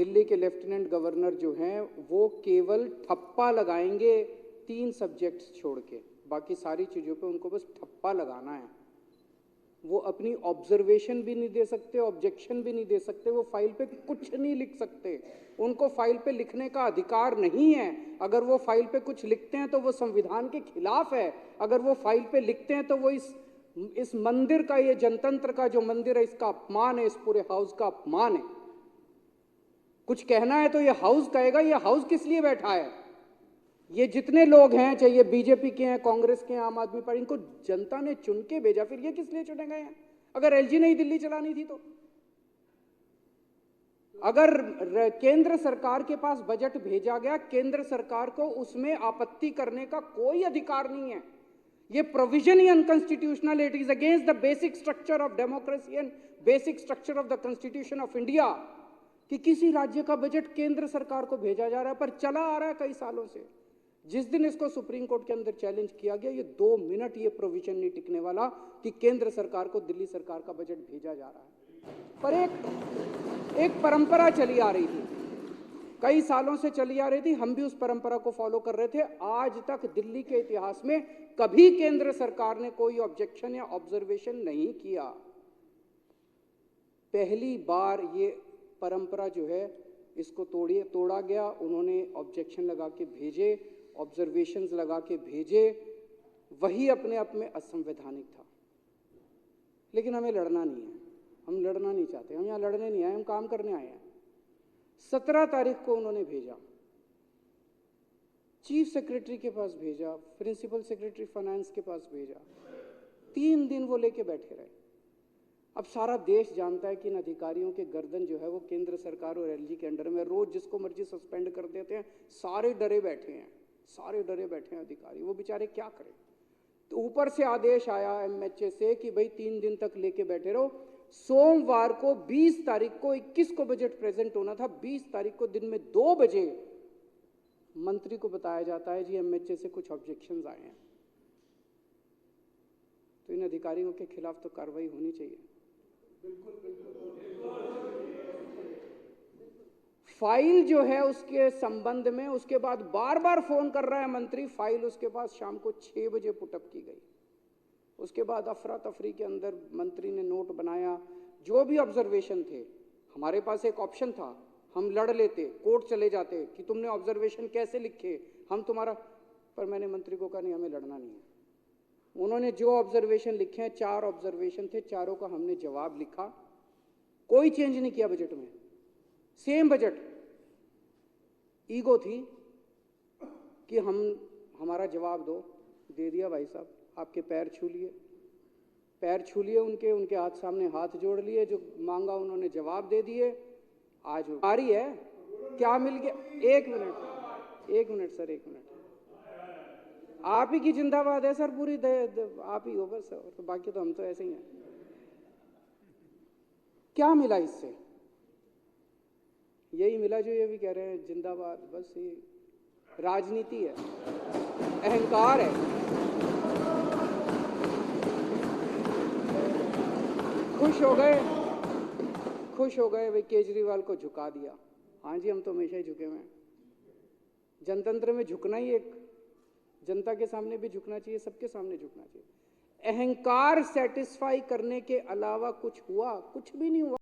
दिल्ली के lieutenant governor जो हैं वो केवल ठप्पा लगाएंगे 3 सब्जेक्ट्स छोड़ के, बाकी सारी चीज़ों पे उनको बस ठप्पा लगाना है। वो अपनी ऑब्जर्वेशन भी नहीं दे सकते, ऑब्जेक्शन भी नहीं दे सकते, वो फाइल पे कुछ नहीं लिख सकते। उनको फाइल पे लिखने का अधिकार नहीं है। अगर वो फाइल पे कुछ लिखते हैं तो वो संविधान के खिलाफ है। अगर वो फाइल पे लिखते हैं तो वो इस मंदिर का, ये जनतंत्र का जो मंदिर है, इसका अपमान है, इस पूरे हाउस का अपमान है। कुछ कहना है तो ये हाउस कहेगा। ये हाउस किस लिए बैठा है? ये जितने लोग हैं, चाहे ये बीजेपी के हैं, कांग्रेस के हैं, आम आदमी पार्टी, इनको जनता ने चुन के भेजा, फिर ये किस लिए चुने गए हैं? अगर एलजी नहीं दिल्ली चलानी थी तो? अगर केंद्र सरकार के पास बजट भेजा गया, केंद्र सरकार को उसमें आपत्ति करने का कोई अधिकार नहीं है। ये provision he unconstitutional, it is against the basic structure of democracy and basic structure of the constitution of India कि किसी राज्य का बजट केंद्र सरकार को भेजा जा रहा है। पर चला आ रहा है कई सालों से। जिस दिन इसको सुप्रीम कोर्ट के अंदर चैलेंज किया गया, ये 2 मिनट ये प्रोविजन नहीं टिकने वाला कि केंद्र सरकार को दिल्ली सरकार का बजट भेजा जा रहा है। पर एक परंपरा चली आ रही थी, कई सालों से चली आ रही थी, हम भी उस परंपरा को फॉलो कर रहे थे। आज तक दिल्ली के इतिहास में कभी केंद्र सरकार ने कोई ऑब्जेक्शन या ऑब्जर्वेशन नहीं किया। पहली बार ये परंपरा जो है इसको तोड़ा गया। उन्होंने ऑब्जेक्शन लगा के भेजे, ऑब्जर्वेशंस लगा के भेजे, वही अपने आप में असंवैधानिक था। लेकिन हमें लड़ना नहीं है, हम लड़ना नहीं चाहते, हम यहाँ लड़ने नहीं आए, हम काम करने आए हैं। 17 तारीख को उन्होंने भेजा, चीफ सेक्रेटरी के पास भेजा, प्रिंसिपल सेक्रेटरी फाइनेंस के पास भेजा, 3 दिन वो लेके बैठे रहे। अब सारा देश जानता है कि इन अधिकारियों के गर्दन जो है वो केंद्र सरकार और एलजी के अंडर में, रोज जिसको मर्जी सस्पेंड कर देते हैं। सारे डरे बैठे हैं, सारे डरे बैठे हैं अधिकारी, वो बेचारे क्या करें। तो ऊपर से आदेश आया एमएचए से कि भाई 3 दिन तक लेके बैठे रहो। सोमवार को 20 तारीख को 21 को बजट प्रेजेंट होना था, 20 तारीख को दिन में 2 बजे मंत्री को बताया जाता है जी एमएचए से कुछ ऑब्जेक्शंस आए हैं। तो इन अधिकारियों के खिलाफ तो कार्रवाई होनी चाहिए। फाइल जो है उसके संबंध में उसके बाद बार बार फोन कर रहा है मंत्री। फाइल उसके पास शाम को 6 बजे पुटअप की गई। उसके बाद अफरा तफरी के अंदर मंत्री ने नोट बनाया, जो भी ऑब्जर्वेशन थे। हमारे पास एक ऑप्शन था, हम लड़ लेते, कोर्ट चले जाते कि तुमने ऑब्जर्वेशन कैसे लिखे, हम तुम्हारा। पर मैंने मंत्री को कहा नहीं, हमें लड़ना नहीं है। उन्होंने जो ऑब्जर्वेशन लिखे हैं, 4 ऑब्जर्वेशन थे, चारों का हमने जवाब लिखा। कोई चेंज नहीं किया बजट में, सेम बजट। ईगो थी कि हमारा जवाब दो, दे दिया भाई साहब। आपके पैर छू लिए, पैर छू लिए उनके हाथ सामने हाथ जोड़ लिए, जो मांगा उन्होंने जवाब दे दिए। आज आ रही है, क्या मिल गया? एक मिनट सर, 1 मिनट। आप ही की जिंदाबाद है सर, पूरी आप ही हो बस, तो बाकी तो हम तो ऐसे ही हैं। क्या मिला इससे? यही मिला जो ये भी कह रहे हैं जिंदाबाद। बस ये राजनीति है, अहंकार है। खुश हो गए भाई, केजरीवाल को झुका दिया। हाँ जी, हम तो हमेशा ही झुके हुए हैं। जनतंत्र में झुकना ही एक, जनता के सामने भी झुकना चाहिए, सबके सामने झुकना चाहिए। अहंकार सेटिस्फाई करने के अलावा कुछ हुआ? कुछ भी नहीं हुआ।